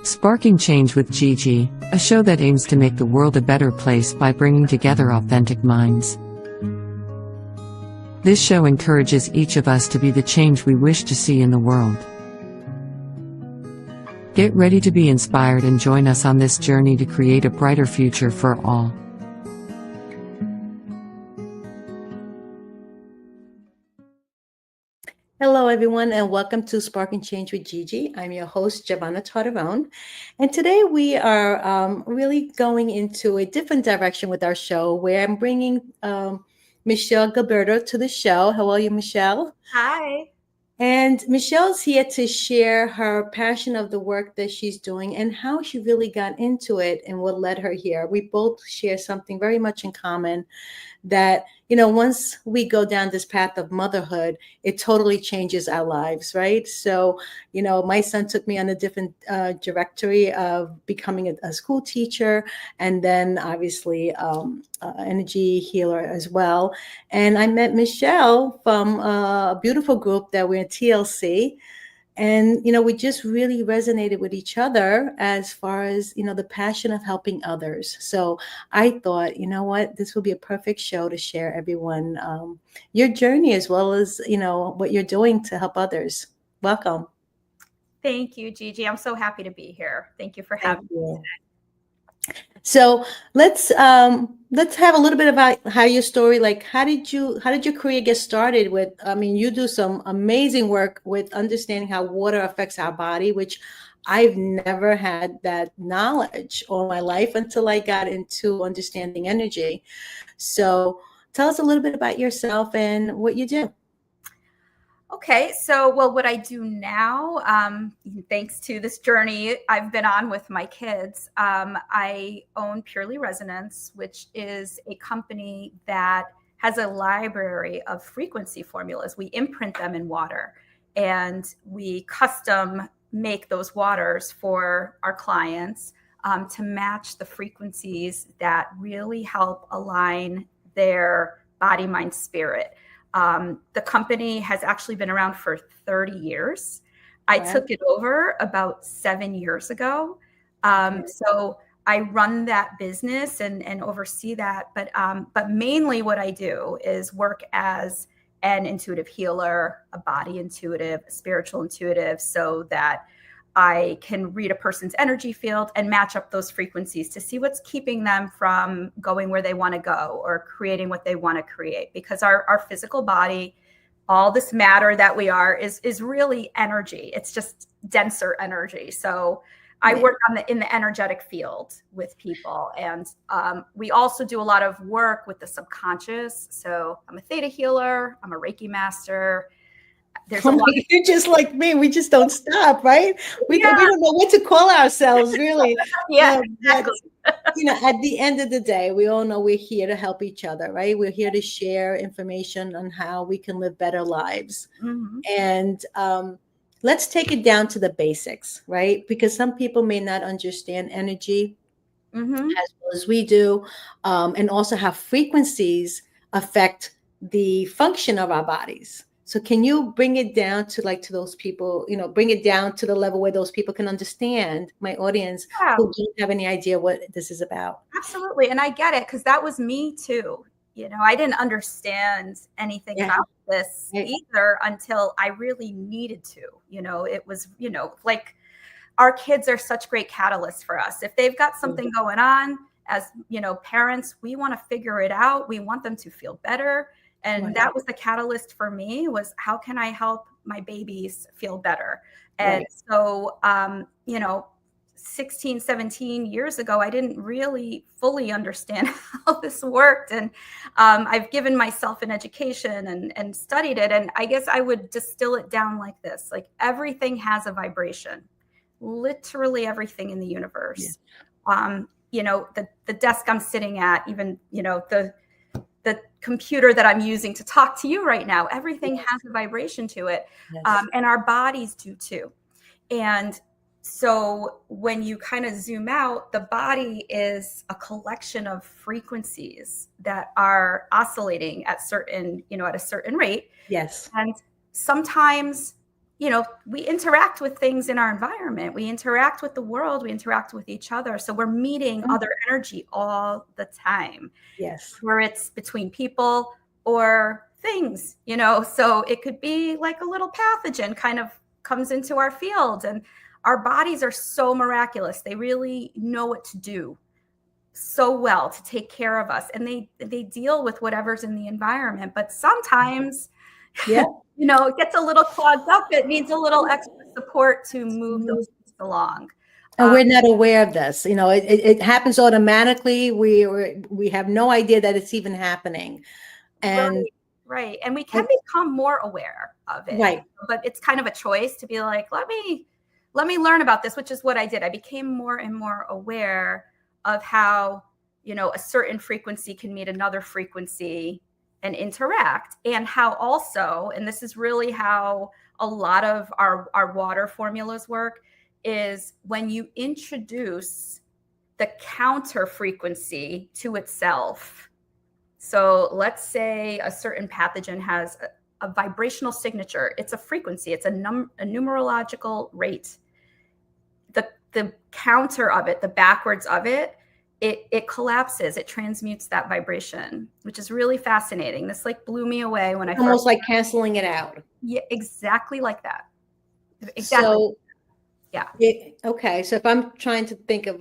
Sparking Change with Gigi, a show that aims to make the world a better place by bringing together authentic minds. This show encourages each of us to be the change we wish to see in the world. Get ready to be inspired and join us on this journey to create a brighter future for all. Hello, everyone, and welcome to Sparking Change with Gigi. I'm your host, Giovanna Tartarone, and today we are really going into a different direction with our show, where I'm bringing Michelle Gilberto to the show. How are you, Michelle? Hi. And Michelle's here to share her passion of the work that she's doing and how she really got into it and what led her here. We both share something very much in common, that, once we go down this path of motherhood, it totally changes our lives, right? So, my son took me on a different trajectory of becoming a school teacher, and then obviously energy healer as well. And I met Michelle from a beautiful group that we're in, TLC. And, we just really resonated with each other as far as, the passion of helping others. So I thought, what, this will be a perfect show to share everyone your journey, as well as, what you're doing to help others. Welcome. Thank you, Gigi. I'm so happy to be here. Thank you for having me today. So let's have a little bit about how your story, like how did your career get started with, you do some amazing work with understanding how water affects our body, which I've never had that knowledge all my life until I got into understanding energy. So tell us a little bit about yourself and what you do. Okay, so what I do now, thanks to this journey I've been on with my kids, I own Purely Resonance, which is a company that has a library of frequency formulas. We imprint them in water, and we custom make those waters for our clients to match the frequencies that really help align their body, mind, spirit. The company has actually been around for 30 years. I took it over about 7 years ago. So I run that business and oversee that. But mainly what I do is work as an intuitive healer, a body intuitive, a spiritual intuitive, so that I can read a person's energy field and match up those frequencies to see what's keeping them from going where they want to go or creating what they want to create. Because our physical body, all this matter that we are, is really energy. It's just denser energy. So I work in the energetic field with people. And we also do a lot of work with the subconscious. So I'm a theta healer. I'm a Reiki master. You're just like me. We just don't stop, right? We don't know what to call ourselves, really. Exactly. At the end of the day, we all know we're here to help each other, right? We're here to share information on how we can live better lives. Mm-hmm. And let's take it down to the basics, right? Because some people may not understand energy as well as we do, and also how frequencies affect the function of our bodies. So can you bring it down to those people, bring it down to the level where those people can understand, my audience, who don't have any idea what this is about? Absolutely. And I get it, because that was me too. I didn't understand anything about this either until I really needed to. It was, like, our kids are such great catalysts for us. If they've got something going on, as parents, we want to figure it out. We want them to feel better. And that was the catalyst for me, was how can I help my babies feel better? And so, 16, 17 years ago, I didn't really fully understand how this worked. And I've given myself an education and studied it. And I guess I would distill it down like this: like, everything has a vibration, literally everything in the universe. The desk I'm sitting at, even, the computer that I'm using to talk to you right now, everything has a vibration to it. And our bodies do too. And so when you kind of zoom out, the body is a collection of frequencies that are oscillating at a certain rate. Yes. And sometimes we interact with things in our environment. We interact with the world. We interact with each other. So we're meeting other energy all the time. Yes. Where it's between people or things, so it could be like a little pathogen kind of comes into our field, and our bodies are so miraculous. They really know what to do so well to take care of us, and they deal with whatever's in the environment. But sometimes, Yeah. it gets a little clogged up. It needs a little extra support to move those things along. And we're not aware of this. It happens automatically. We have no idea that it's even happening. And right. And we can become more aware of it. Right. But it's kind of a choice to be like, let me learn about this, which is what I did. I became more and more aware of how, a certain frequency can meet another frequency and interact, and how also, and this is really how a lot of our water formulas work, is when you introduce the counter frequency to itself. So let's say a certain pathogen has a vibrational signature. It's a frequency. It's a numerological rate. The counter of it, the backwards of it, it collapses. It transmutes that vibration, which is really fascinating. This blew me away when I almost like canceling it out. Yeah, exactly like that. Exactly. So, yeah. Okay. So if I'm trying to think of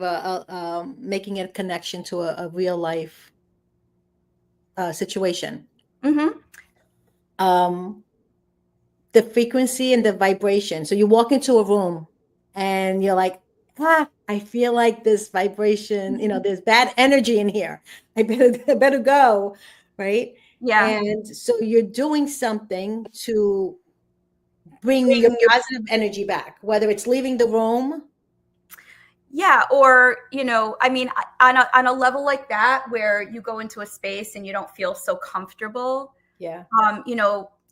making a connection to a real life situation, Mm-hmm. The frequency and the vibration. So you walk into a room and you're like, I feel like this vibration, there's bad energy in here. I better go. Right. Yeah. And so you're doing something to bring your positive energy back, whether it's leaving the room. Yeah. Or, I mean, on a level like that, where you go into a space and you don't feel so comfortable. Yeah.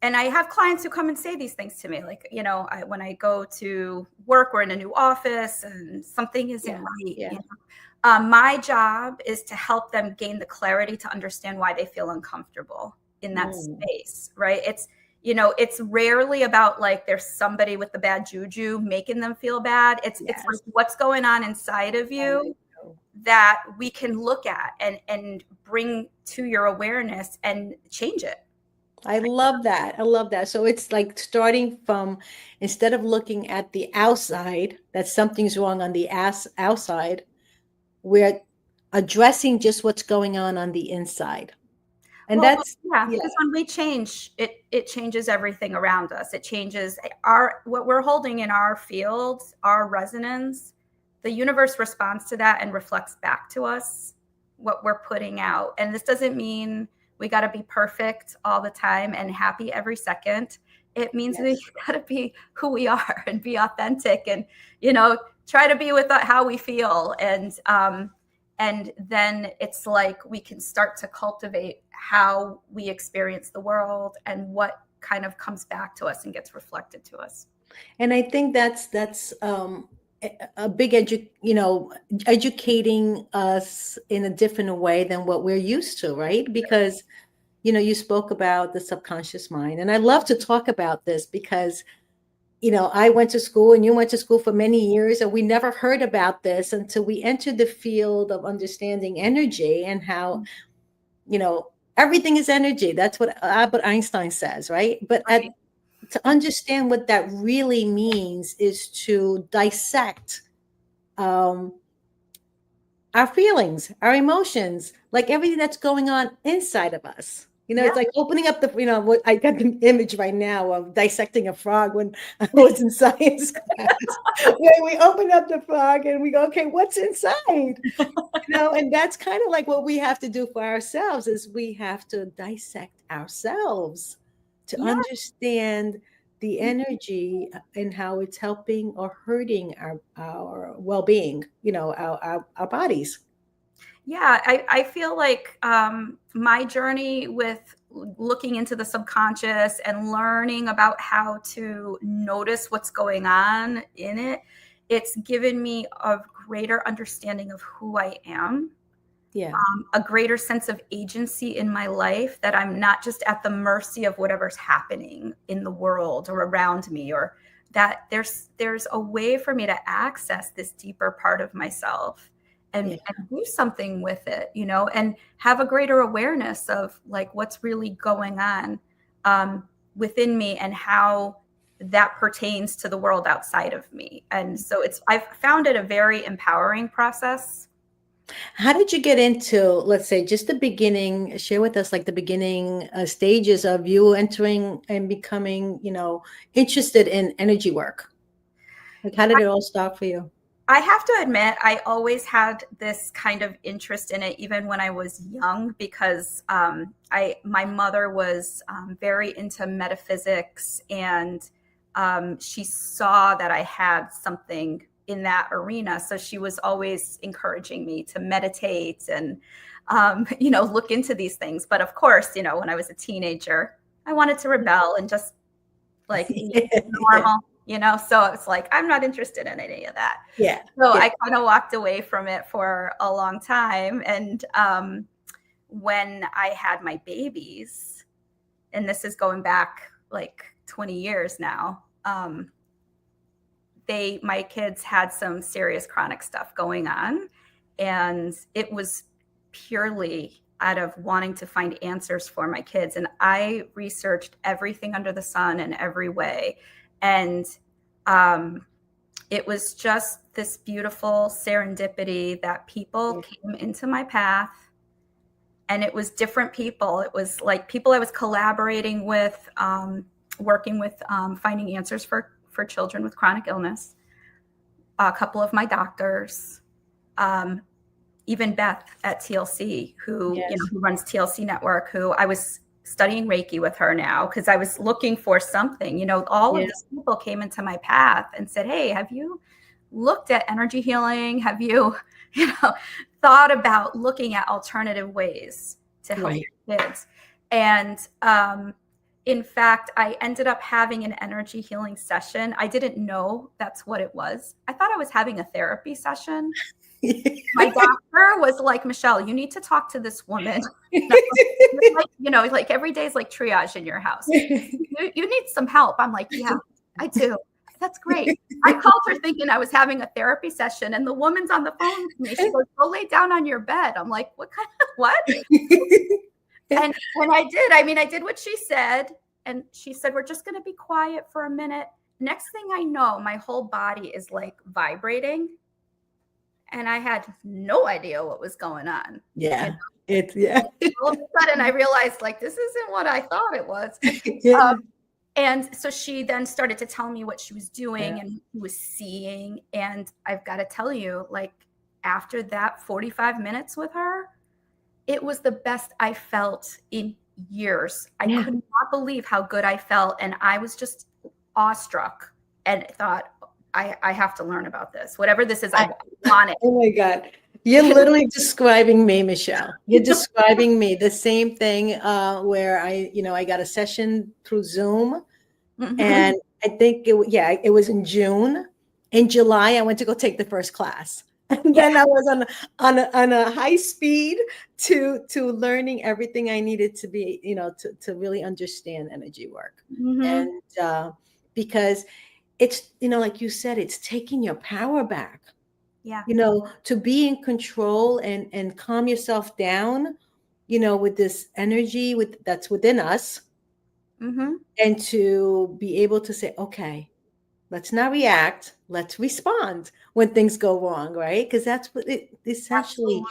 And I have clients who come and say these things to me, like, when I go to work or in a new office and something isn't right. Yeah. My job is to help them gain the clarity to understand why they feel uncomfortable in that space, right? It's rarely about like there's somebody with the bad juju making them feel bad. It's like what's going on inside of you that we can look at and bring to your awareness and change it. I love that. I love that. So it's like starting from, instead of looking at the outside, that something's wrong on the outside, we're addressing just what's going on the inside. And because when we change, it changes everything around us. It changes what we're holding in our fields, our resonance. The universe responds to that and reflects back to us what we're putting out. And this doesn't mean we got to be perfect all the time and happy every second. It means we got to be who we are and be authentic and, try to be with how we feel. And then it's like we can start to cultivate how we experience the world and what kind of comes back to us and gets reflected to us. And I think that's a big educating us in a different way than what we're used to, right? Because, you spoke about the subconscious mind, and I love to talk about this because, I went to school and you went to school for many years, and we never heard about this until we entered the field of understanding energy and how, everything is energy. That's what Albert Einstein says, right? But to understand what that really means is to dissect our feelings, our emotions, like everything that's going on inside of us. It's like opening up what I got the image right now of dissecting a frog when I was in science class. Where we open up the frog and we go, okay, what's inside? And that's kind of like what we have to do for ourselves, is we have to dissect ourselves to understand the energy and how it's helping or hurting our well-being, our bodies. Yeah, I feel like my journey with looking into the subconscious and learning about how to notice what's going on in it, it's given me a greater understanding of who I am. Yeah. A greater sense of agency in my life, that I'm not just at the mercy of whatever's happening in the world or around me, or that there's a way for me to access this deeper part of myself and do something with it, and have a greater awareness of like what's really going on within me and how that pertains to the world outside of me. And so I've found it a very empowering process. How did you get into, let's say, just the beginning? Share with us like the beginning stages of you entering and becoming, interested in energy work. Like, how did it all start for you? I have to admit, I always had this kind of interest in it, even when I was young, because my mother was very into metaphysics, and she saw that I had something in that arena. So she was always encouraging me to meditate and, look into these things. But of course, when I was a teenager, I wanted to rebel and just like be normal. So it's like, I'm not interested in any of that. Yeah. So I kind of walked away from it for a long time. And when I had my babies, and this is going back like 20 years now, my kids had some serious chronic stuff going on. And it was purely out of wanting to find answers for my kids. And I researched everything under the sun in every way. And it was just this beautiful serendipity that people came into my path, and it was different people. It was like people I was collaborating with, working with, finding answers for children with chronic illness, a couple of my doctors, even Beth at TLC, who runs TLC Network, who I was studying Reiki with her now because I was looking for something. All of these people came into my path and said, hey, have you looked at energy healing? Have you, thought about looking at alternative ways to help your kids? And in fact, I ended up having an energy healing session. I didn't know that's what it was. I thought I was having a therapy session. My doctor was like, Michelle, you need to talk to this woman. Like every day is like triage in your house. You need some help. I'm like, yeah, I do. That's great. I called her thinking I was having a therapy session, and the woman's on the phone with me. She goes, go lay down on your bed. I'm like, what? And I did. I did what she said. And she said, we're just going to be quiet for a minute. Next thing I know, my whole body is like vibrating. And I had no idea what was going on. Yeah. All of a sudden I realized like, this isn't what I thought it was. And so she then started to tell me what she was doing and was seeing. And I've got to tell you, like after that 45 minutes with her, it was the best I felt in years. I could not believe how good I felt. And I was just awestruck and thought, I have to learn about this. Whatever this is, I want it. Oh my God. You're literally describing me, Michelle. You're describing me. The same thing where I got a session through Zoom. And I think it was in June. In July, I went to go take the first class. And then I was on a high speed to learning everything I needed to be, to really understand energy work. And because it's, like you said, it's taking your power back. Yeah. To be in control and calm yourself down, with this energy that's within us. And to be able to say, okay, let's not react. Let's respond when things go wrong, right? Because that's what it essentially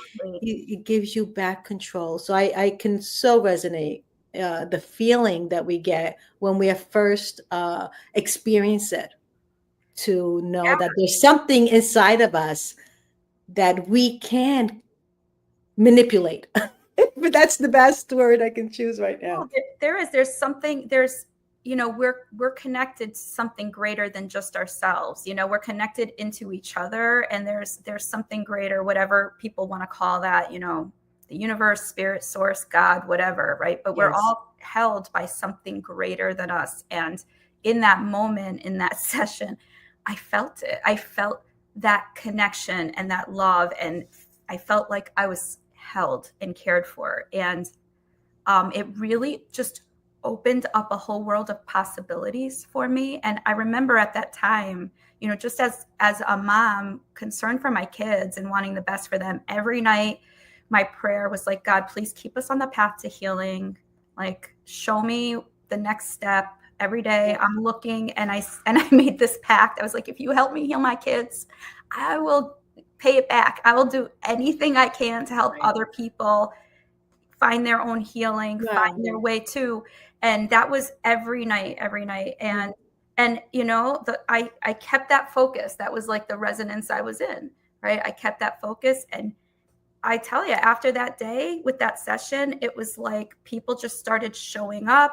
it gives you back control. So I can so resonate the feeling that we get when we have first experienced it, to know that there's something inside of us that we can manipulate. But that's the best word I can choose right now. There's something, we're connected to something greater than just ourselves. We're connected into each other, and there's something greater, whatever people want to call that, the universe, spirit, source, God, whatever, right? But we're all held by something greater than us. And in that moment, in that session, I felt it. I felt that connection and that love, and I felt like I was held and cared for. And it really just opened up a whole world of possibilities for me. And I remember at that time, you know, just as a mom concerned for my kids and wanting the best for them, every night my prayer was like, God, please keep us on the path to healing. Like, show me the next step. Every day I'm looking, and I made this pact. I was like, if you help me heal my kids, I will pay it back. I will do anything I can to help other people find their own healing, find their way too. And that was every night. And you know, I kept that focus. That was like the resonance I was in, right? I kept that focus. And I tell you, after that day with that session, it was like people just started showing up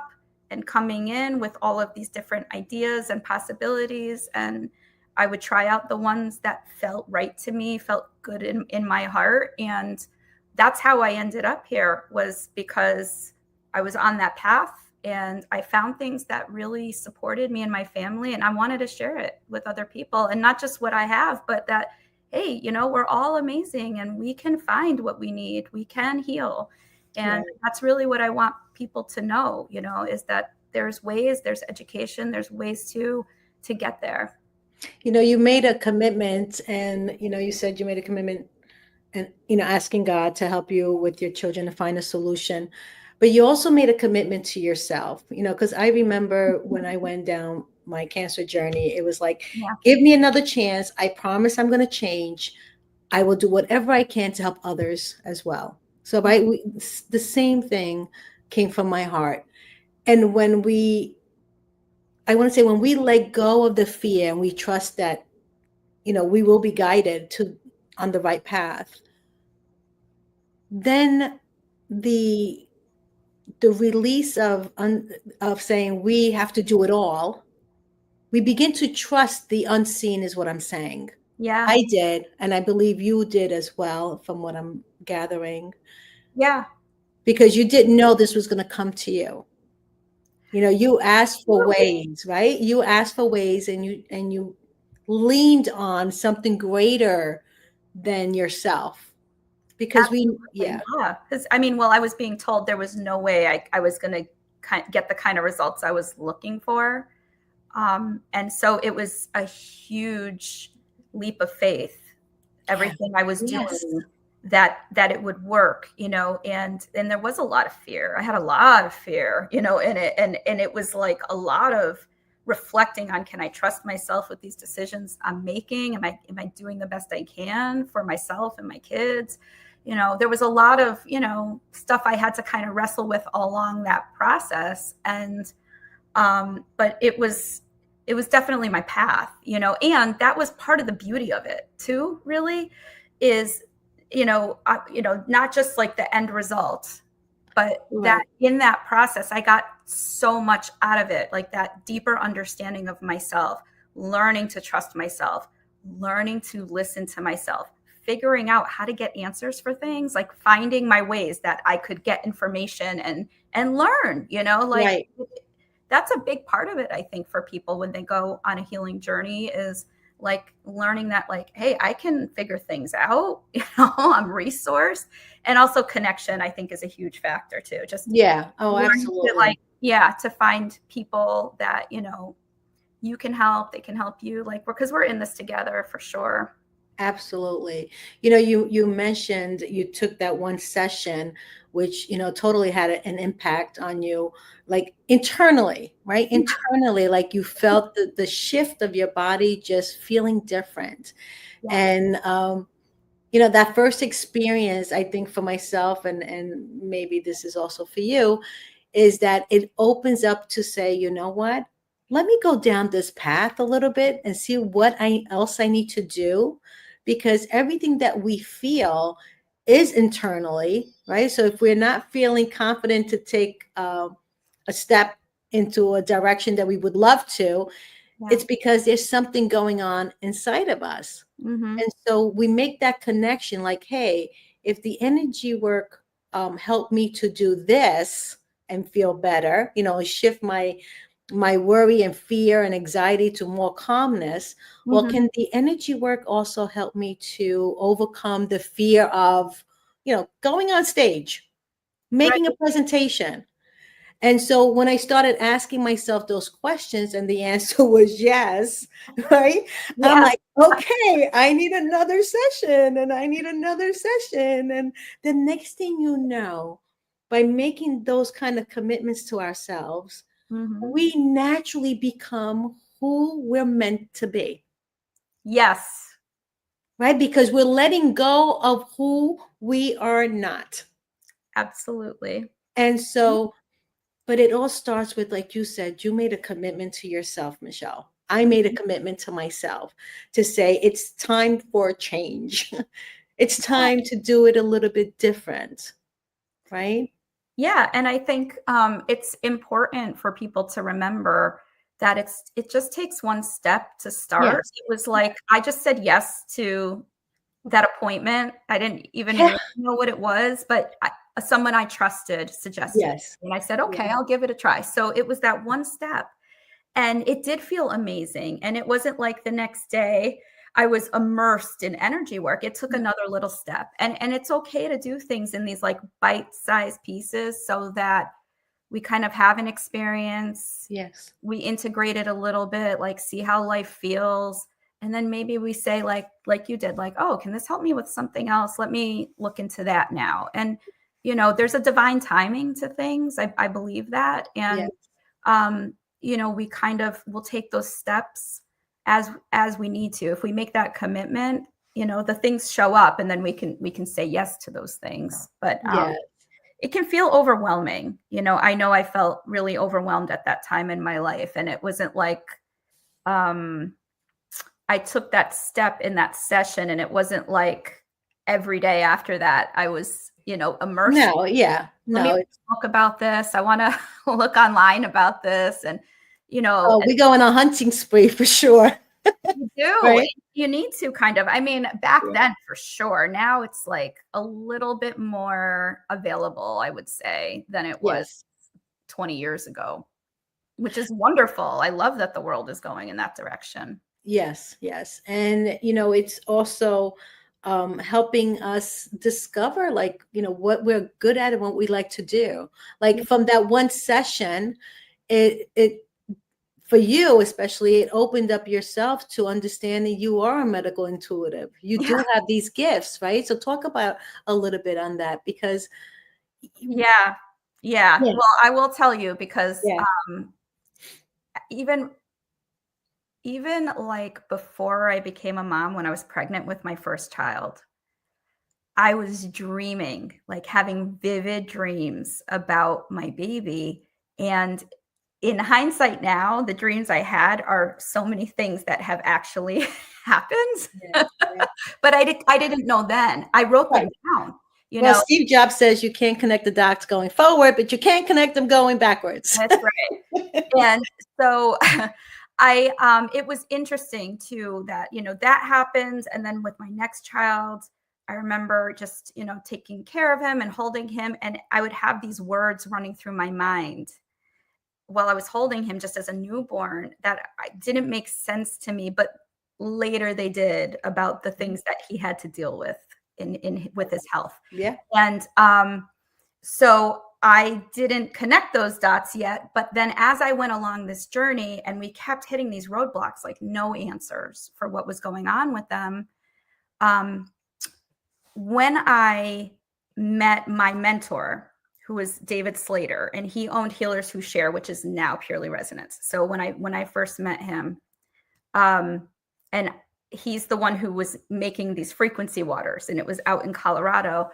and coming in with all of these different ideas and possibilities. And I would try out the ones that felt right to me, felt good in my heart. And that's how I ended up here, was because I was on that path and I found things that really supported me and my family. And I wanted to share it with other people, and not just what I have, but that, hey, you know, we're all amazing and we can find what we need. We can heal. And that's really what I want people to know, you know, is that there's ways, there's education, there's ways to get there. You know, you made a commitment, and, you know, you said you made a commitment and, you know, asking God to help you with your children to find a solution. But you also made a commitment to yourself, you know, because I remember when I went down my cancer journey, it was like, give me another chance. I promise I'm going to change. I will do whatever I can to help others as well. So the same thing came from my heart. And when I want to say, when we let go of the fear and we trust that, you know, we will be guided on the right path, then the release of saying we have to do it all, we begin to trust the unseen, is what I'm saying. Yeah. I did, and I believe you did as well, from what I'm gathering. Yeah. Because you didn't know this was going to come to you. You know, you asked for ways, right? You asked for ways, and you leaned on something greater than yourself. Because because I mean, well, I was being told there was no way I was going to get the kind of results I was looking for. And so it was a huge leap of faith, everything I was doing, that it would work, you know, and there was a lot of fear. I had a lot of fear, you know, in it. And it was like a lot of reflecting on, can I trust myself with these decisions I'm making? Am I doing the best I can for myself and my kids? You know, there was a lot of, you know, stuff I had to kind of wrestle with along that process. And, but it was definitely my path, you know, and that was part of the beauty of it too, really, is, you know, not just like the end result, but that in that process, I got so much out of it, like that deeper understanding of myself, learning to trust myself, learning to listen to myself, figuring out how to get answers for things, like finding my ways that I could get information and learn, you know, like that's a big part of it, I think, for people when they go on a healing journey, is like learning that, like, hey, I can figure things out, you know, I'm resourced. And also connection, I think, is a huge factor too. Just absolutely. To find people that, you know, you can help, they can help you, like, because we're in this together for sure. Absolutely. You know, you mentioned you took that one session, which, you know, totally had an impact on you, like internally, right? Internally, like you felt the shift of your body just feeling different. And, you know, that first experience, I think, for myself, and maybe this is also for you, is that it opens up to say, you know what, let me go down this path a little bit and see what else I need to do. Because everything that we feel is internally, right? So if we're not feeling confident to take a step into a direction that we would love to, it's because there's something going on inside of us. And so we make that connection, like, hey, if the energy work helped me to do this and feel better, you know, shift my worry and fear and anxiety to more calmness. Well, can the energy work also help me to overcome the fear of, you know, going on stage, making a presentation? And so when I started asking myself those questions and the answer was yes, right? I'm Yeah. like, okay, I need another session and I need another session. And the next thing you know, by making those kind of commitments to ourselves, Mhm. we naturally become who we're meant to be, Yes, right? Because we're letting go of who we are not. absolutely. And so, but it all starts with, like you said, you made a commitment to yourself, Michelle. I made a Mhm. commitment to myself to say it's time for a change. It's time to do it a little bit different, right? Yeah, and I think it's important for people to remember that it just takes one step to start. Yes. It was like I just said yes to that appointment. I didn't even Yeah. really know what it was, but someone I trusted suggested, Yes. and I said, Yeah. "Okay, I'll give it a try." So it was that one step, and it did feel amazing. And it wasn't like the next day I was immersed in energy work. It took another little step. And it's okay to do things in these like bite-sized pieces so that we kind of have an experience. Yes. We integrate it a little bit, like see how life feels. And then maybe we say like you did, like, oh, can this help me with something else? Let me look into that now. And there's a divine timing to things. I believe that. Yeah. And um, we kind of will take those steps as we need to. If we make that commitment, the things show up, and then we can say yes to those things. But Yeah. it can feel overwhelming. I know I felt really overwhelmed at that time in my life, and it wasn't like um, I took that step in that session, and it wasn't like every day after that I was, immersed. No, yeah. Let me No, it's, talk about this. I want to look online about this, and oh, we go on a hunting spree for sure. you do. Right? You need to kind of. I mean, back Yeah. then for sure. Now it's like a little bit more available, I would say, than it was Yes. 20 years ago, which is wonderful. I love that the world is going in that direction. Yes, yes. And it's also helping us discover, like, what we're good at and what we like to do. Like from that one session, it for you especially, it opened up yourself to understanding you are a medical intuitive. You Yeah. do have these gifts, right? So talk about a little bit on that, because Yeah. Yeah. yeah, Well, I will tell you because yeah. um, even even like before I became a mom, when I was pregnant with my first child, I was dreaming, like having vivid dreams about my baby. And in hindsight now, the dreams I had are so many things that have actually happened. Yeah, yeah. But I didn't know then. I wrote them Right. down, you Well, know. Steve Jobs says you can't connect the dots going forward, but you can't connect them going backwards. That's right. And so it was interesting too that, that happens. And then with my next child, I remember just, taking care of him and holding him. And I would have these words running through my mind while I was holding him just as a newborn that didn't make sense to me, but later they did, about the things that he had to deal with in with his health. Yeah. And so I didn't connect those dots yet. But then as I went along this journey and we kept hitting these roadblocks, like no answers for what was going on with them, um, when I met my mentor, who was David Slater, and he owned Healers Who Share, which is now Purely Resonance. So when I first met him, and he's the one who was making these frequency waters, and it was out in Colorado.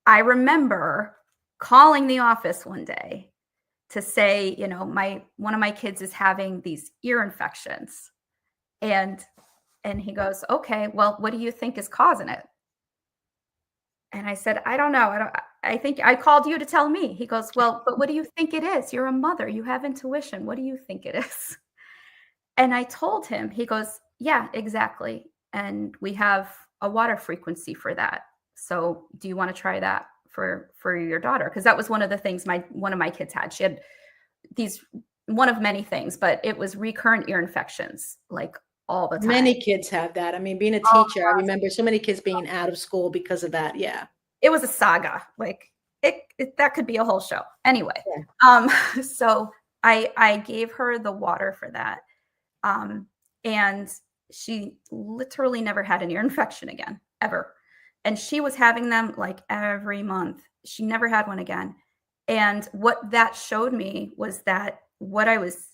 I remember calling the office one day to say, one of my kids is having these ear infections. And he goes, "Okay, well, what do you think is causing it?" And I said, "I don't know. I think I called you to tell me." He goes, "Well, but what do you think it is? You're a mother. You have intuition. What do you think it is?" And I told him. He goes, "Yeah, exactly. And we have a water frequency for that. So do you want to try that for your daughter?" Because that was one of the things one of my kids had. She had these, one of many things, but it was recurrent ear infections, like all the time. Many kids have that. I mean, being a Oh, teacher, I remember so many kids being out of school because of that. Yeah. it was a saga. Like that could be a whole show. Anyway, so I gave her the water for that. And she literally never had an ear infection again, ever. And she was having them like every month. She never had one again. And what that showed me was that what I was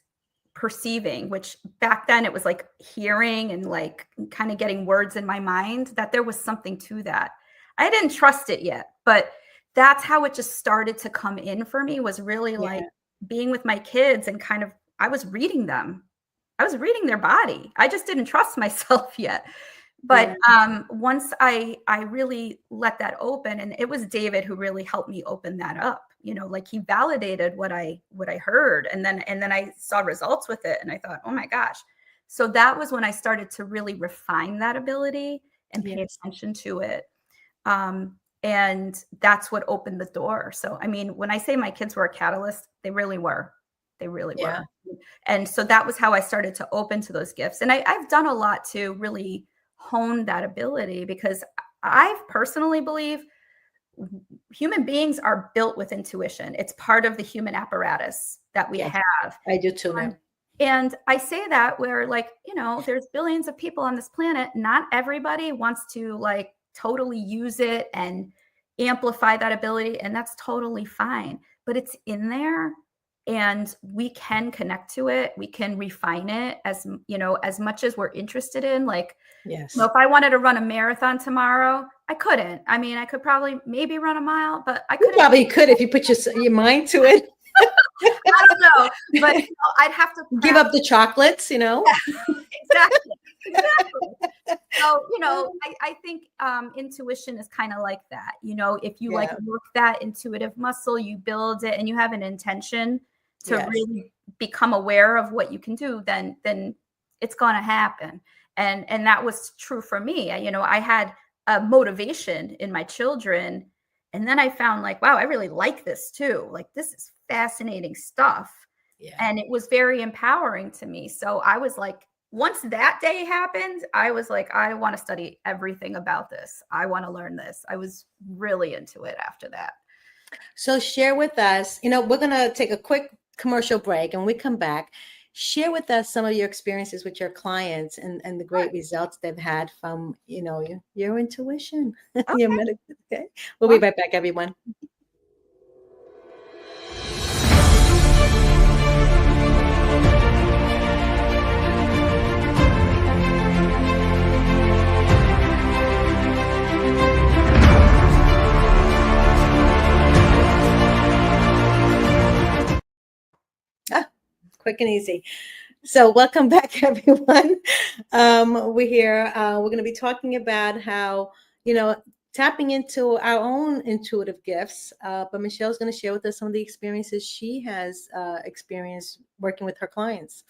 perceiving, which back then it was like hearing and like kind of getting words in my mind, that there was something to that. I didn't trust it yet, but that's how it just started to come in for me, was really like being with my kids and kind of, I was reading them. I was reading their body. I just didn't trust myself yet. But once I really let that open, and it was David who really helped me open that up, you know, like he validated what I heard. And then I saw results with it. And I thought, oh my gosh. So that was when I started to really refine that ability and pay attention to it. And that's what opened the door. So, I mean, when I say my kids were a catalyst, they really were. They really were. And so that was how I started to open to those gifts. And I've done a lot to really hone that ability, because I personally believe human beings are built with intuition. It's part of the human apparatus that we have. I do too now. And I say that where, like, you know, there's billions of people on this planet. Not everybody wants to like totally use it and amplify that ability. And that's totally fine. But it's in there. And we can connect to it. We can refine it as, you know, as much as we're interested in. Like, you know, if I wanted to run a marathon tomorrow, I couldn't. I mean, I could probably maybe run a mile, but I couldn't. You probably could if you put your mind to it. I don't know, but you know, I'd have to give up the chocolates, you know. Exactly. So, you know, I think intuition is kind of like that. You know, if you like work that intuitive muscle, you build it, and you have an intention to really become aware of what you can do, then it's going to happen. And that was true for me. You know, I had a motivation in my children, and then I found like, wow, I really like this too. Like, this is fascinating stuff. And it was very empowering to me. So I was like, once that day happened, I was like, I want to study everything about this. I want to learn this. I was really into it after that. So share with us, you know, we're going to take a quick commercial break, and when we come back, share with us some of your experiences with your clients and the great results they've had from, you know, your intuition. Your medical. Okay. We'll be right back, everyone. Quick and easy. So welcome back, everyone. We're here. We're going to be talking about how, you know, tapping into our own intuitive gifts. But Michelle's going to share with us some of the experiences she has experienced working with her clients.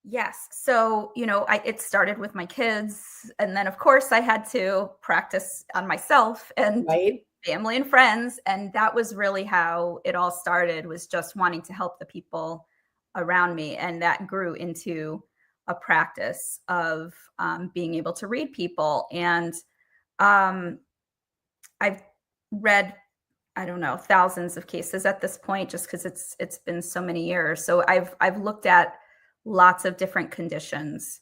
Yes. So, you know, it started with my kids. And then, of course, I had to practice on myself and family and friends. And that was really how it all started, was just wanting to help the people around me. And that grew into a practice of being able to read people. And I've read, I don't know, thousands of cases at this point, just because it's been so many years. So I've looked at lots of different conditions,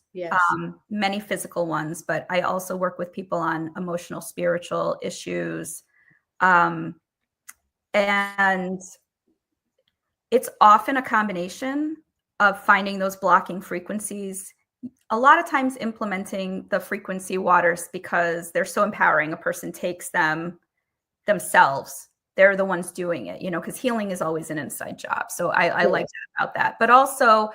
many physical ones, but I also work with people on emotional, spiritual issues. And it's often a combination of finding those blocking frequencies, a lot of times implementing the frequency waters, because they're so empowering. A person takes them themselves. They're the ones doing it, you know, because healing is always an inside job. So I like that about that, but also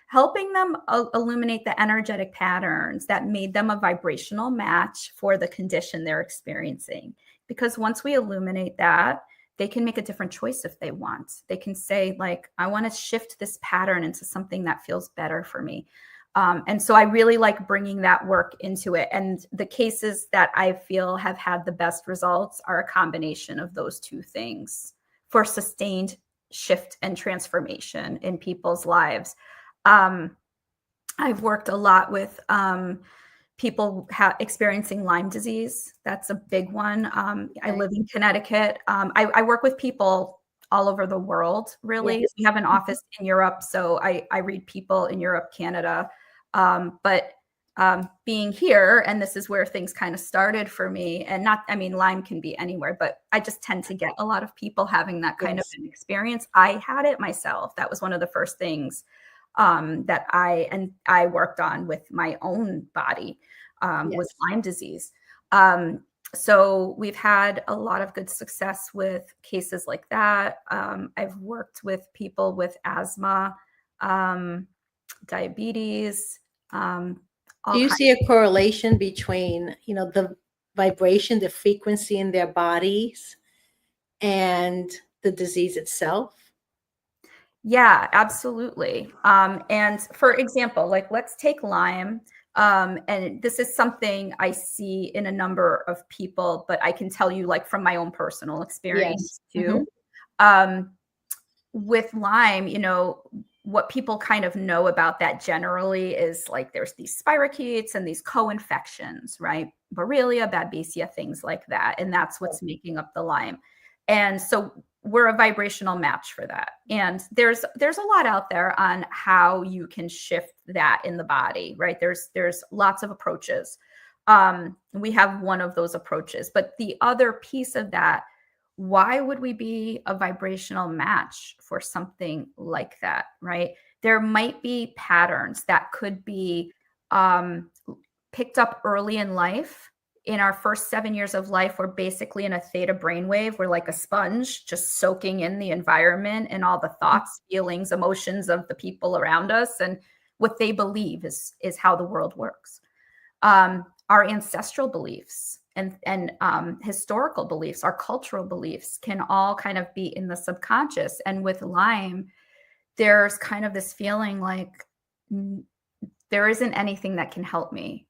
helping them illuminate the energetic patterns that made them a vibrational match for the condition they're experiencing. Because once we illuminate that, they can make a different choice if they want. They can say, like, I want to shift this pattern into something that feels better for me. And so I really like bringing that work into it. And the cases that I feel have had the best results are a combination of those two things for sustained shift and transformation in people's lives. I've worked a lot with people experiencing Lyme disease. That's a big one. I live in Connecticut. I work with people all over the world, really. Yes. We have an office in Europe, so I read people in Europe, Canada. But being here, and this is where things kind of started for me, and not, I mean, Lyme can be anywhere, but I just tend to get a lot of people having that kind of an experience. I had it myself. That was one of the first things that I worked on with my own body, was Lyme disease. So we've had a lot of good success with cases like that. I've worked with people with asthma, diabetes. Do you see a correlation between, the vibration, the frequency in their bodies and the disease itself? Yeah, absolutely. And for example, like let's take Lyme. And this is something I see in a number of people, but I can tell you like from my own personal experience too. With Lyme, what people kind of know about that generally is like there's these spirochetes and these co-infections, right? Borrelia, Babesia, things like that. And that's what's making up the Lyme. And so we're a vibrational match for that. And there's a lot out there on how you can shift that in the body, right? There's lots of approaches. We have one of those approaches, but the other piece of that, why would we be a vibrational match for something like that, right? There might be patterns that could be picked up early in life. In our first 7 years of life, we're basically in a theta brainwave. We're like a sponge, just soaking in the environment and all the thoughts, feelings, emotions of the people around us, and what they believe is how the world works. Our ancestral beliefs and historical beliefs, our cultural beliefs can all kind of be in the subconscious. And with Lyme, there's kind of this feeling like there isn't anything that can help me.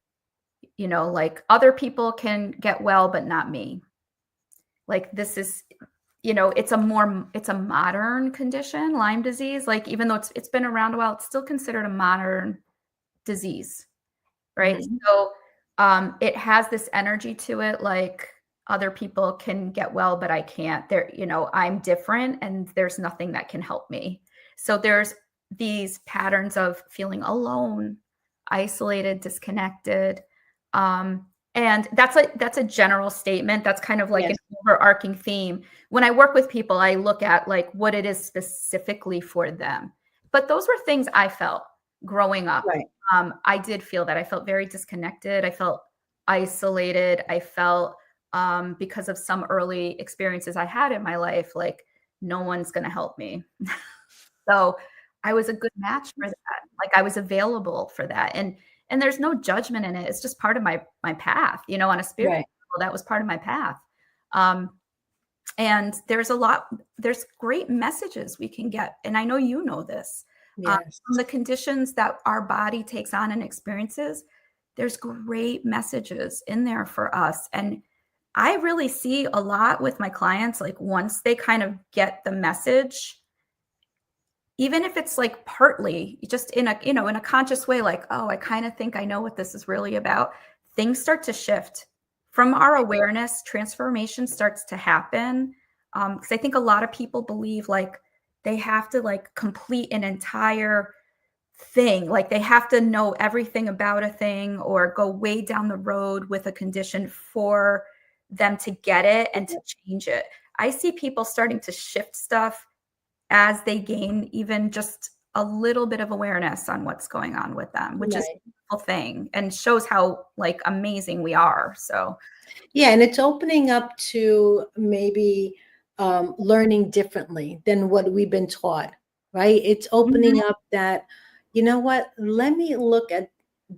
Like other people can get well, but not me. Like this is, it's a modern condition, Lyme disease. Like, even though it's been around a while, it's still considered a modern disease, right? So it has this energy to it. Like other people can get well, but I can't. I'm different and there's nothing that can help me. So there's these patterns of feeling alone, isolated, disconnected. And that's a general statement. That's kind of like an overarching theme. When I work with people, I look at like what it is specifically for them. But those were things I felt growing up. Right. I did feel that. I felt very disconnected. I felt isolated. I felt because of some early experiences I had in my life, like no one's going to help me. So I was a good match for that. Like I was available for that. And there's no judgment in it. It's just part of my path, on a spiritual level, that was part of my path. And there's great messages we can get. And I know you know this. From the conditions that our body takes on and experiences, there's great messages in there for us. And I really see a lot with my clients, like once they kind of get the message, even if it's like partly just in a conscious way, like, oh, I kind of think I know what this is really about. Things start to shift from our awareness. Transformation starts to happen. Because I think a lot of people believe like they have to like complete an entire thing. Like they have to know everything about a thing or go way down the road with a condition for them to get it and to change it. I see people starting to shift stuff as they gain even just a little bit of awareness on what's going on with them, which is a beautiful thing and shows how like amazing we are. So, yeah. And it's opening up to maybe learning differently than what we've been taught, right? It's opening up that, let me look at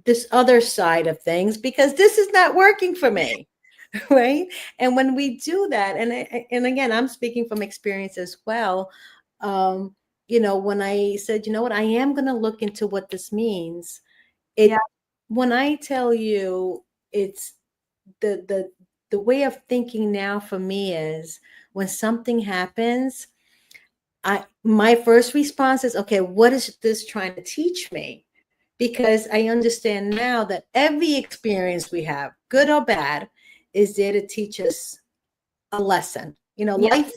this other side of things because this is not working for me. Right. And when we do that, and again, I'm speaking from experience as well. When I said, what, I am going to look into what this means. When I tell you, it's the way of thinking now for me is when something happens, my first response is, okay, what is this trying to teach me? because I understand now that every experience we have, good or bad, is there to teach us a lesson. You know, Yeah. life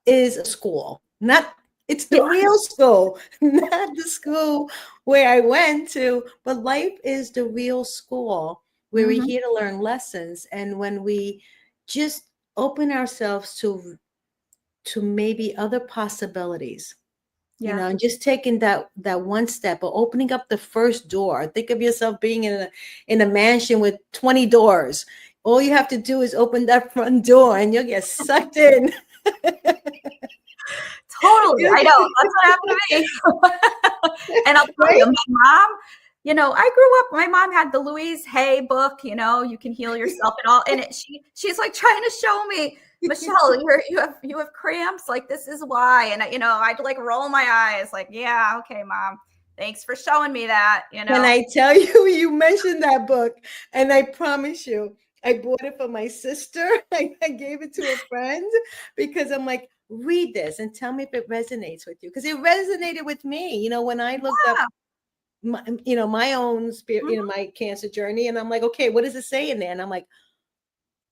is a school, not it's the Yeah. real school, not the school where I went to, but life is the real school where we're Mhm. here to learn lessons. And when we just open ourselves to maybe other possibilities, you Yeah. know, and just taking that one step or opening up the first door. Think of yourself being in a mansion with 20 doors. All you have to do is open that front door and you'll get sucked in. Totally. I know. That's what happened to me. And I'll tell you, Right? my mom, you know, I grew up, my mom had the Louise Hay book, you know, you can heal yourself and all. And she's like trying to show me, Michelle, you have cramps. Like, this is why. And you know, I'd like roll my eyes like, yeah, okay, mom, thanks for showing me that, you Can know. I tell you, you mentioned that book, and I promise you, I bought it for my sister. I gave it to a friend because I'm like, read this and tell me if it resonates with you. Because it resonated with me. You know, when I looked up Yeah. my own spirit, Mhm. my cancer journey, and I'm like, okay, what does it say in there? And I'm like,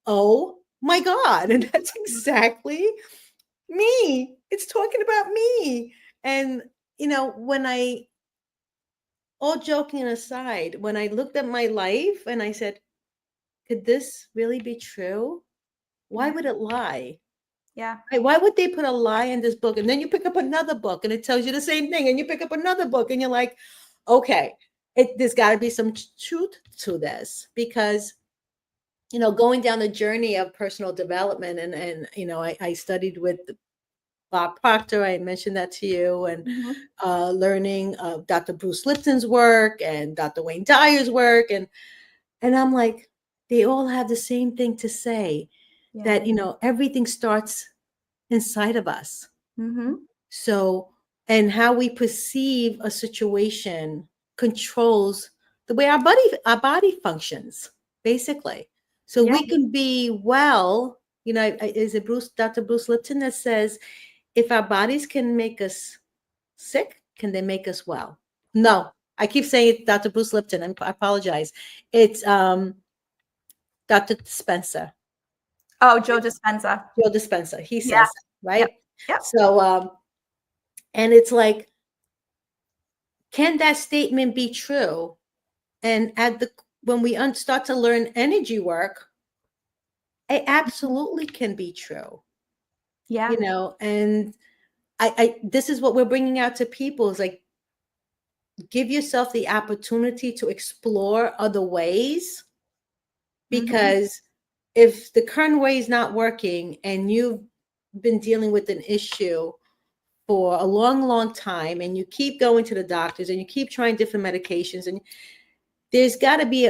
oh my God. And that's exactly me. It's talking about me. And, you know, all joking aside, when I looked at my life and I said, could this really be true? Why Yeah. would it lie? Yeah. Why would they put a lie in this book? And then you pick up another book and it tells you the same thing. And you pick up another book and you're like, okay, there's got to be some truth to this because, you know, going down the journey of personal development and you know, I studied with Bob Proctor. I mentioned that to you, and Mhm. learning Dr. Bruce Lipton's work and Dr. Wayne Dyer's work, and I'm like, they all have the same thing to say Yeah. that you know everything starts inside of us. Mhm. So, and how we perceive a situation controls the way our body functions, basically. So Yeah. we can be well. You know, is it Dr. Bruce Lipton that says if our bodies can make us sick, can they make us well? No, I keep saying it, Dr. Bruce Lipton. I apologize. It's Dr. Spencer, Oh, Joe Dispenza. Joe Dispenza. He Yeah. says, that, Yep. right? Yep. So, and it's like, can that statement be true? And at the when we start to learn energy work, it absolutely can be true. Yeah. You know, and I this is what we're bringing out to people is like give yourself the opportunity to explore other ways Mhm. because if the current way is not working and you've been dealing with an issue for a long, long time and you keep going to the doctors and you keep trying different medications and there's got to be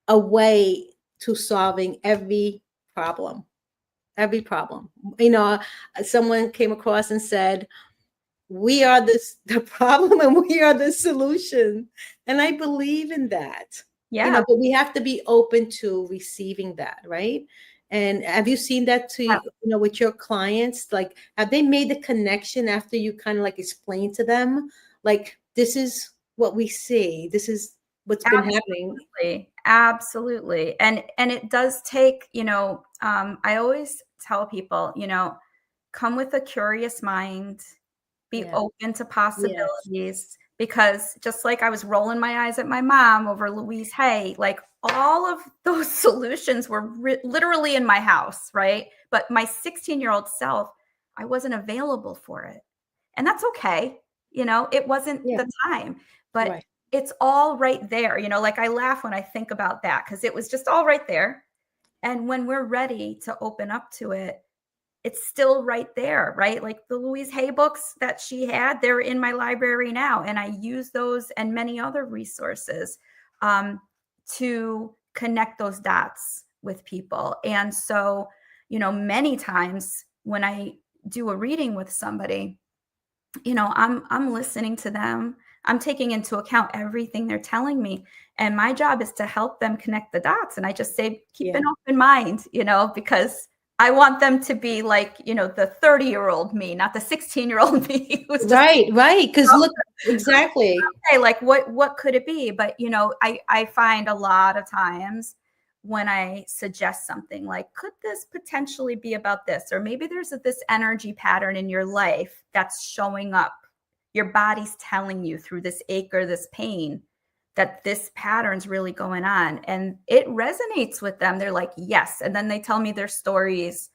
a way to solving every problem. You know, someone came across and said, we are the problem and we are the solution. And I believe in that, you Yeah. know, but we have to be open to receiving that, right? And have you seen that Yeah. you know, with your clients? Like, have they made the connection after you kind of like explain to them, like, this is what we see, this is what's been happening? Absolutely. Absolutely. And it does take, you know, I always tell people, you know, come with a curious mind, be Yeah. open to Yes. possibilities because just like I was rolling my eyes at my mom over Louise Hay, like all of those solutions were literally in my house, right? But my 16-year-old self, I wasn't available for it. And that's okay. You know, it wasn't Yeah. the time, but Right. it's all right there. You know, like I laugh when I think about that because it was just all right there. And when we're ready to open up to it, it's still right there, right? Like the Louise Hay books that she had, they're in my library now. And I use those and many other resources um, to connect those dots with people. And so, you know, many times when I do a reading with somebody, you know, I'm listening to them. I'm taking into account everything they're telling me. And my job is to help them connect the dots. And I just say, keep an Yeah. open mind, you know, because I want them to be like, you know, the 30-year-old me, not the 16-year-old me who's just Right. Because look, Exactly. Okay, like what could it be? But I find a lot of times when I suggest something like, could this potentially be about this? Or maybe there's this energy pattern in your life that's showing up. Your body's telling you through this ache or this pain that this pattern's really going on. And it resonates with them. They're like, yes. And then they tell me their stories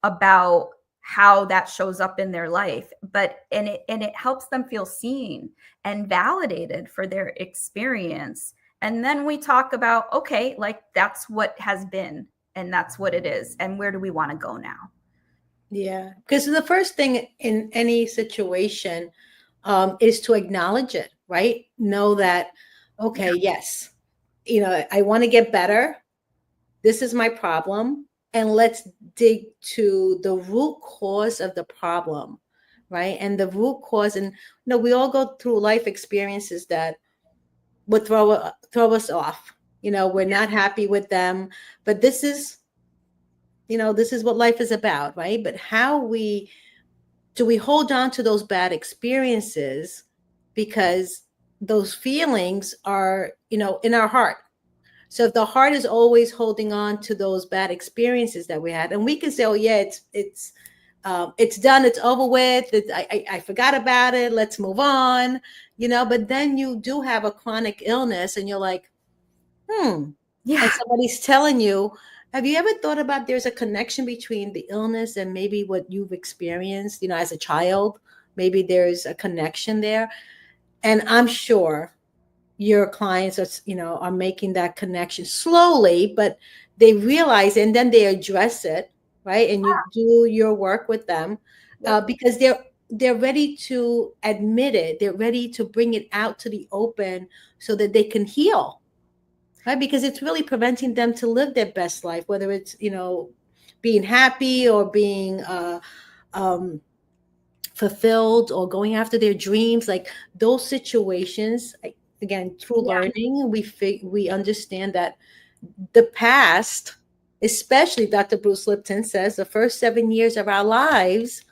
about how that shows up in their life. And it helps them feel seen and validated for their experience. And then we talk about, okay, like that's what has been and that's what it is. And where do we want to go now? Yeah. Because the first thing in any situation is to acknowledge it, right? Know that, okay, yes, I want to get better. This is my problem. And let's dig to the root cause of the problem, right? And the root cause, and we all go through life experiences that would throw us off. We're not happy with them, but this is what life is about, right? But how do we hold on to those bad experiences because those feelings are, in our heart. So if the heart is always holding on to those bad experiences that we had, and we can say, oh yeah, it's done, it's over with, I forgot about it, let's move on, but then you do have a chronic illness and you're like, Yeah. and somebody's telling you, have you ever thought about there's a connection between the illness and maybe what you've experienced, as a child? Maybe there's a connection there. And I'm sure your clients are making that connection slowly, but they realize and then they address it, right? And you do your work with them because they're ready to admit it. They're ready to bring it out to the open so that they can heal, right? Because it's really preventing them to live their best life, whether it's being happy or being fulfilled or going after their dreams. Like those situations, again, through learning, we understand that the past, especially Dr. Bruce Lipton says, the first 7 years of our lives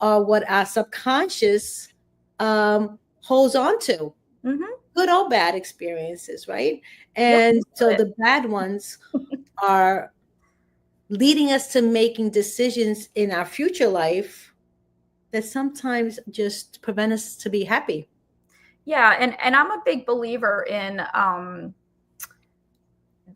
are what our subconscious holds on to. Mm-hmm. Good or bad experiences, right? And so the bad ones are leading us to making decisions in our future life that sometimes just prevent us to be happy. Yeah, and I'm a big believer in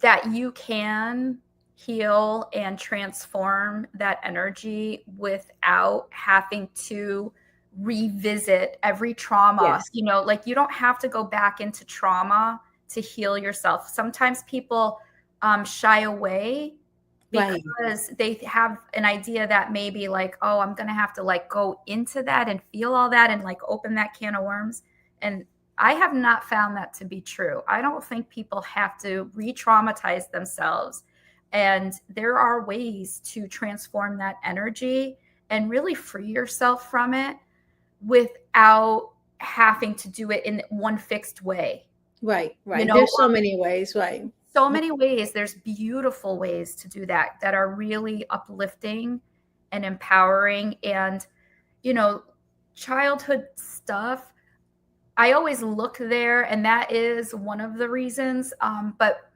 that you can heal and transform that energy without having to revisit every trauma. Yes. Like you don't have to go back into trauma to heal yourself. Sometimes people shy away because they have an idea that maybe like, oh, I'm going to have to like go into that and feel all that and like open that can of worms. And I have not found that to be true. I don't think people have to re-traumatize themselves. And there are ways to transform that energy and really free yourself from it without having to do it in one fixed way. Right. There's so many ways, right? So many ways. There's beautiful ways to do that are really uplifting and empowering. And, childhood stuff, I always look there, and that is one of the reasons. But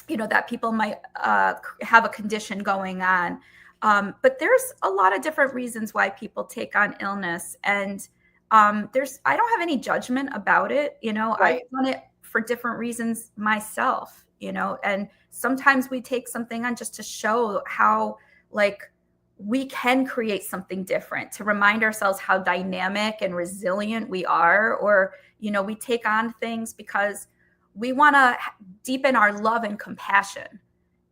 that people might have a condition going on. But there's a lot of different reasons why people take on illness, and I don't have any judgment about it. I've done it for different reasons myself. And sometimes we take something on just to show how like we can create something different, to remind ourselves how dynamic and resilient we are. Or, we take on things because we want to deepen our love and compassion.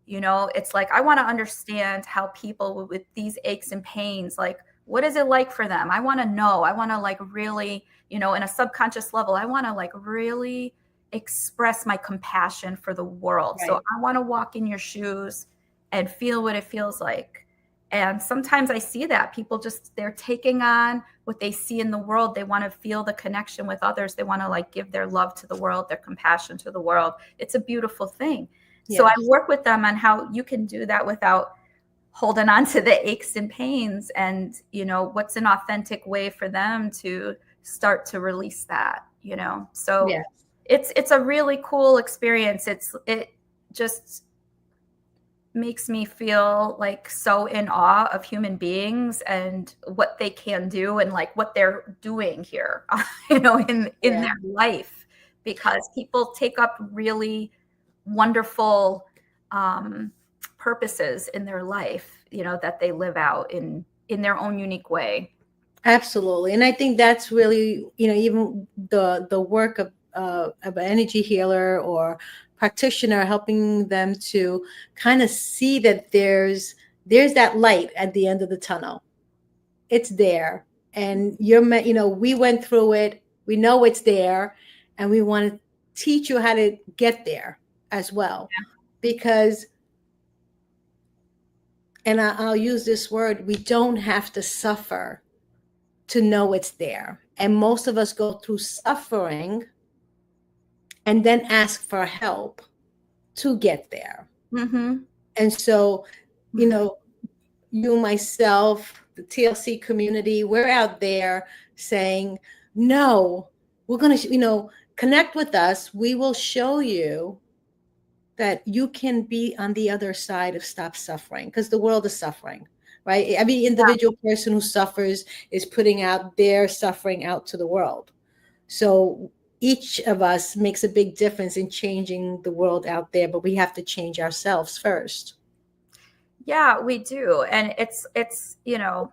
It's like, I want to understand how people with these aches and pains, like, what is it like for them? I want to know. I want to like really, in a subconscious level, I want to like really express my compassion for the world. So I want to walk in your shoes and feel what it feels like. And sometimes I see that people they're taking on what they see in the world. They want to feel the connection with others. They want to like give their love to the world, their compassion to the world. It's a beautiful thing. Yes. So I work with them on how you can do that without holding on to the aches and pains, and, what's an authentic way for them to start to release that, you know? So Yes. it's a really cool experience. It just makes me feel like so in awe of human beings and what they can do and like what they're doing here, you know, in their life, because people take up really wonderful purposes in their life, you know, that they live out in their own unique way. Absolutely. And I think that's really, you know, even the work of an energy healer or practitioner, helping them to kind of see that there's that light at the end of the tunnel. It's there. And you know, we went through it. We know it's there, and we want to teach you how to get there as well. Because, and I'll use this word, we don't have to suffer to know it's there. And most of us go through suffering and then ask for help to get there. Mm-hmm. And so, you know, you, myself, the TLC community, we're out there saying, no, we're going to, you know, connect with us. We will show you that you can be on the other side of stop suffering, because the world is suffering. Right? Every individual person who suffers is putting out their suffering out to the world. So each of us makes a big difference in changing the world out there, but we have to change ourselves first. Yeah, we do. And it's, you know,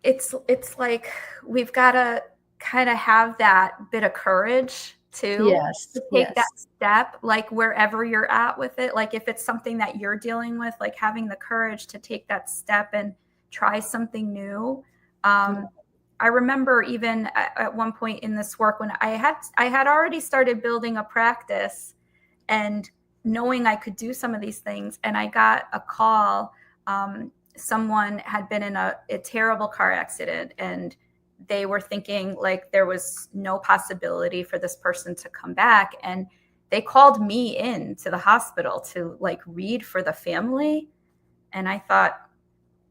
it's like we've got to kind of have that bit of courage too, Yes, to take yes. that step, like wherever you're at with it. Like if it's something that you're dealing with, like having the courage to take that step and try something new. I remember even at one point in this work when I had already started building a practice and knowing I could do some of these things. And I got a call. Someone had been in a terrible car accident, and they were thinking like there was no possibility for this person to come back. And they called me in to the hospital to like read for the family. And I thought,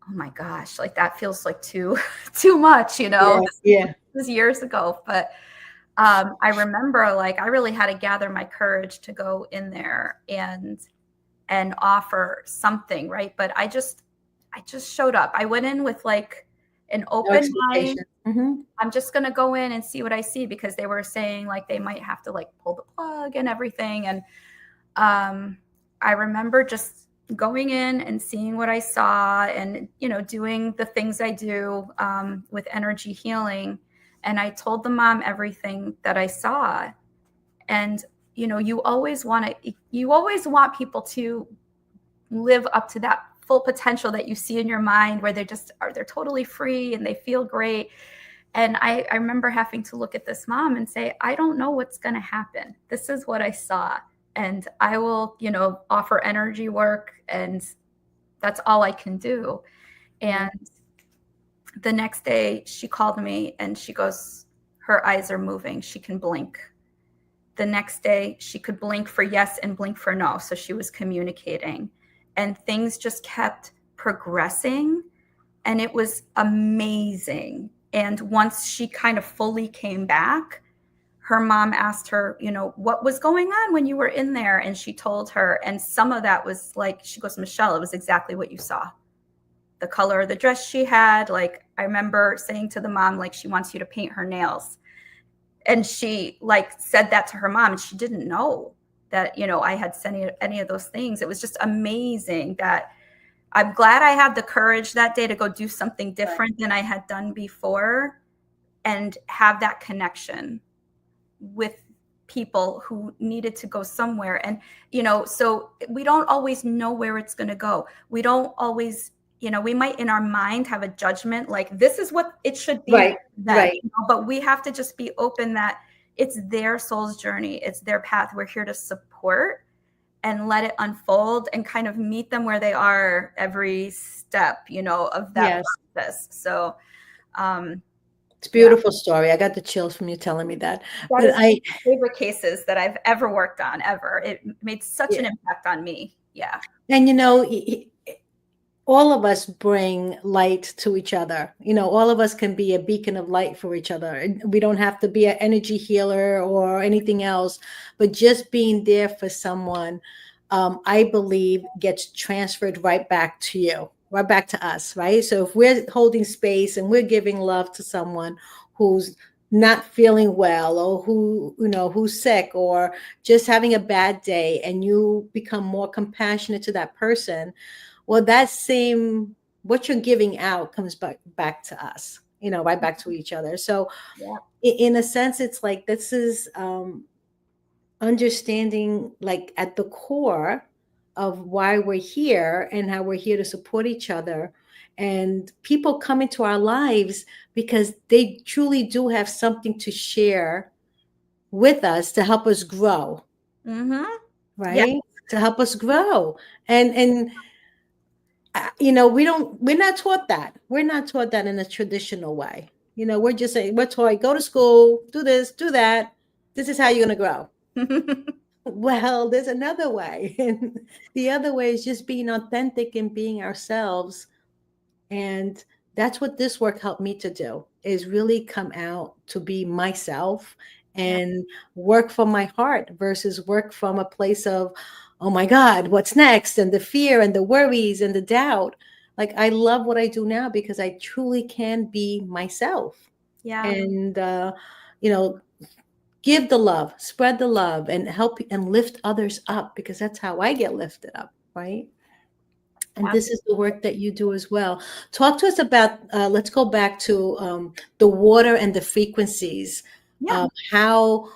oh my gosh, like that feels like too much, you know? Yeah. This was years ago. But I remember like I really had to gather my courage to go in there and offer something, right? But I just showed up. I went in with like an open mind. Mm-hmm. I'm just going to go in and see what I see, because they were saying like they might have to like pull the plug and everything. And I remember just going in and seeing what I saw and, you know, doing the things I do with energy healing. And I told the mom everything that I saw. And, you know, you always want people to live up to that full potential that you see in your mind, where they're totally free and they feel great. And I remember having to look at this mom and say, I don't know what's going to happen. This is what I saw. And I will, you know, offer energy work, and that's all I can do. And the next day she called me and she goes, her eyes are moving. She can blink. The next day she could blink for yes and blink for no. So she was communicating, and things just kept progressing, and it was amazing. And once she kind of fully came back, her mom asked her, you know, what was going on when you were in there? And she told her, and some of that was like, she goes, Michelle, it was exactly what you saw. The color of the dress she had. Like, I remember saying to the mom, like, she wants you to paint her nails. And she like said that to her mom, and she didn't know that, you know, I had said any of those things. It was just amazing. That I'm glad I had the courage that day to go do something different than I had done before, and have that connection with people who needed to go somewhere. And, you know, so we don't always know where it's going to go. We don't always, you know, we might in our mind have a judgment, like this is what it should be. Right. You know, but we have to just be open that it's their soul's journey. It's their path. We're here to support and let it unfold and kind of meet them where they are every step, you know, of that process. So, it's a beautiful story. I got the chills from you telling me that. That is my favorite cases that I've ever worked on, ever. It made such an impact on me. Yeah. And, you know, all of us bring light to each other. All of us can be a beacon of light for each other. And we don't have to be an energy healer or anything else, but just being there for someone, I believe gets transferred right back to you, right back to us, right? So if we're holding space and we're giving love to someone who's not feeling well, or who's sick, or just having a bad day, and you become more compassionate to that person, well, that same, what you're giving out comes back to us, right back to each other. So Yeah. in a sense, it's like, this is understanding, like, at the core of why we're here and how we're here to support each other. And people come into our lives because they truly do have something to share with us to help us grow, Mm-hmm. Yeah. right? To help us grow. And we're not taught that. We're not taught that in a traditional way. We're just saying, we're taught, go to school, do this, do that. This is how you're going to grow. Well, there's another way. And the other way is just being authentic and being ourselves. And that's what this work helped me to do, is really come out to be myself Yeah. and work from my heart versus work from a place of, oh my God, what's next? And the fear and the worries and the doubt. Like, I love what I do now because I truly can be myself. Yeah. And, give the love, spread the love, and help and lift others up, because that's how I get lifted up, right? And this is the work that you do as well. Talk to us about, let's go back to the water and the frequencies, Yeah. how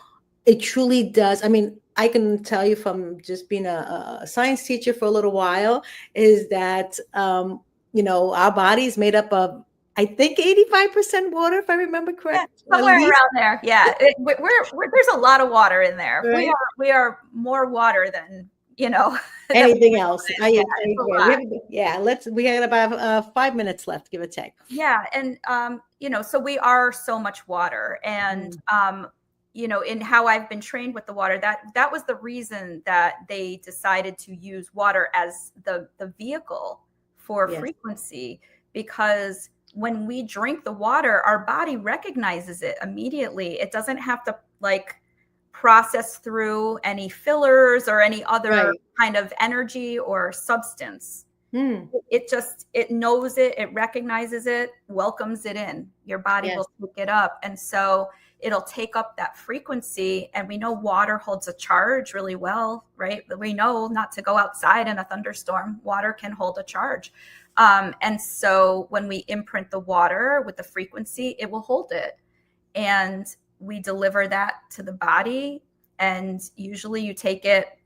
it truly does. I mean, I can tell you from just being a science teacher for a little while, is that, our body is made up of, I think, 85% water, if I remember Yeah, correct, at somewhere least. around there. Yeah, there's a lot of water in there. Right? We are more water than than Anything else? I yeah, agree. it's a lot. We got about 5 minutes left, give or take. Yeah, and so we are so much water, and in how I've been trained with the water, that was the reason that they decided to use water as the vehicle for Yes. frequency, because when we drink the water, our body recognizes it immediately. It doesn't have to process through any fillers or any other kind of energy or substance. It knows it, it recognizes it, welcomes it in. Your body will pick it up. And so it'll take up that frequency. And we know water holds a charge really well, right? We know not to go outside in a thunderstorm. Water can hold a charge. And so when we imprint the water with the frequency, it will hold it. And we deliver that to the body. And usually you take it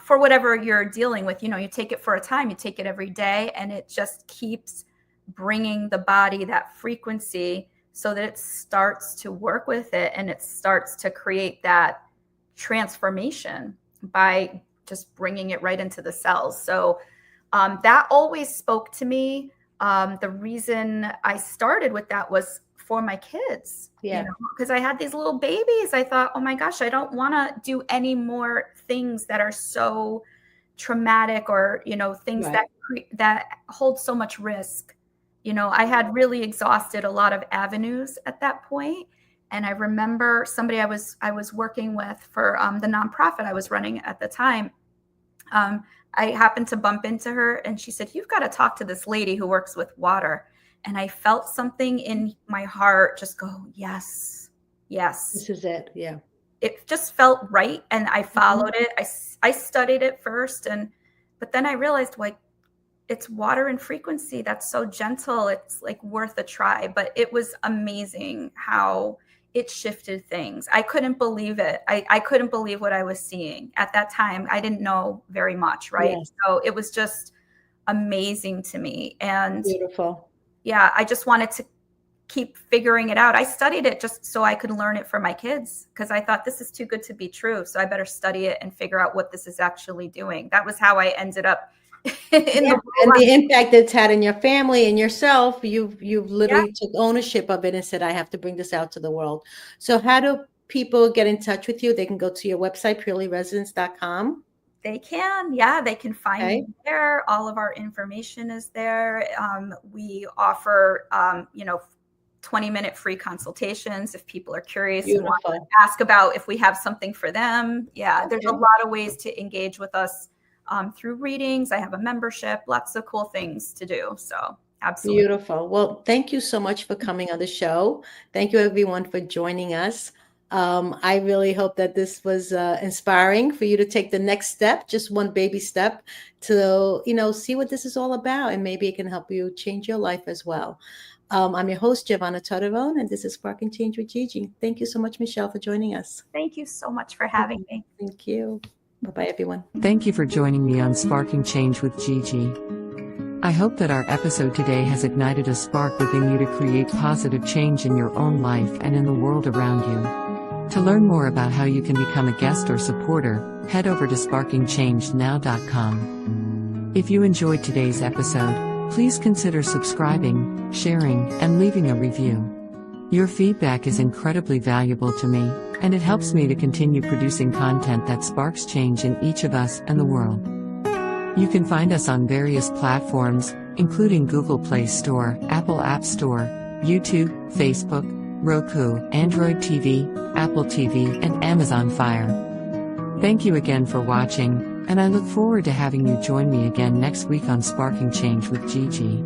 for whatever you're dealing with. You take it for a time, you take it every day, and it just keeps bringing the body that frequency so that it starts to work with it, and it starts to create that transformation by just bringing it right into the cells. So that always spoke to me. The reason I started with that was for my kids, because I had these little babies. I thought, oh my gosh, I don't want to do any more things that are so traumatic, or things that hold so much risk. I had really exhausted a lot of avenues at that point. And I remember somebody I was working with for the nonprofit I was running at the time. I happened to bump into her, and she said, "You've got to talk to this lady who works with water." And I felt something in my heart just go, yes, This is it. Yeah. It just felt right. And I followed it. I studied it first. But then I realized, it's water and frequency. That's so gentle. It's worth a try. But it was amazing how it shifted things. I couldn't believe it. I couldn't believe what I was seeing at that time. I didn't know very much. Right. Yes. So it was just amazing to me. And beautiful. Yeah, I just wanted to keep figuring it out. I studied it just so I could learn it for my kids, because I thought this is too good to be true. So I better study it and figure out what this is actually doing. That was how I ended up in the impact it's had in your family and yourself. You've literally took ownership of it and said, I have to bring this out to the world. So how do people get in touch with you? They can go to your website, purelyresidence.com. They can, yeah, they can find Okay. me there. All of our information is there. We offer, 20-minute free consultations if people are curious and want to Beautiful. ask about if we have something for them. Yeah, there's a Okay. lot of ways to engage with us through readings. I have a membership, lots of cool things to do. So, absolutely. Beautiful. Well, thank you so much for coming on the show. Thank you, everyone, for joining us. I really hope that this was inspiring for you to take the next step, just one baby step, to see what this is all about, and maybe it can help you change your life as well. I'm your host, Giovanna Todorone, and this is Sparking Change with Gigi. Thank you so much, Michelle, for joining us. Thank you so much for having me. Thank you. Bye-bye, everyone. Thank you for joining me on Sparking Change with Gigi. I hope that our episode today has ignited a spark within you to create positive change in your own life and in the world around you. To learn more about how you can become a guest or supporter, head over to sparkingchange.now.com. If you enjoyed today's episode, please consider subscribing, sharing, and leaving a review. Your feedback is incredibly valuable to me, and it helps me to continue producing content that sparks change in each of us and the world. You can find us on various platforms, including Google Play Store, Apple App Store, YouTube, Facebook, Roku, Android TV, Apple TV, and Amazon Fire. Thank you again for watching, and I look forward to having you join me again next week on Sparking Change with Gigi.